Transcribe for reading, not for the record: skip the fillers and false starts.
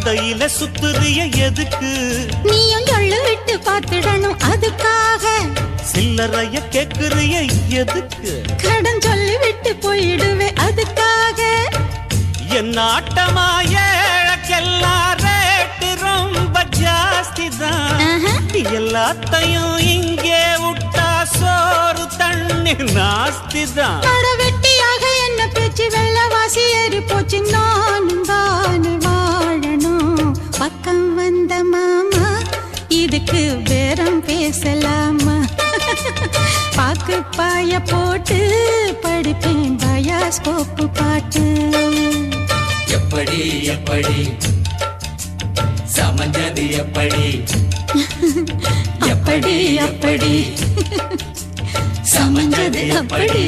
சந்தையில சுத்துறிய எதுக்கு? நீயும் சொல்லு விட்டு பார்த்துடணும் அதுக்காக. சில்லறைய கேக்குறிய எதுக்கு? கடன் சொல்லி விட்டு போயிடுவே அதுக்காக. என் ஆட்டமா ஏழக்கெல்லாம் ரேட்டு ரொம்ப ஜாஸ்தி தான். எல்லாத்தையும் இங்கே விட்டா சோறு தண்ணி நாஸ்தி தான். வெட்டியாக என்ன பேச்சு வெள்ளவாசி ஏறி போச்சு. நானும் தானே வாழணும். பக்கம் வந்த மாமா இதுக்கு பேரம் பேசலாமா? பாக்கு பாய போட்டு படிப்பேன் பயாஸ்கோப்பு பாட்டு. எப்படி எப்படி சமஞ்சது எப்படி? அப்படி அப்படி சமஞ்சது அப்படி.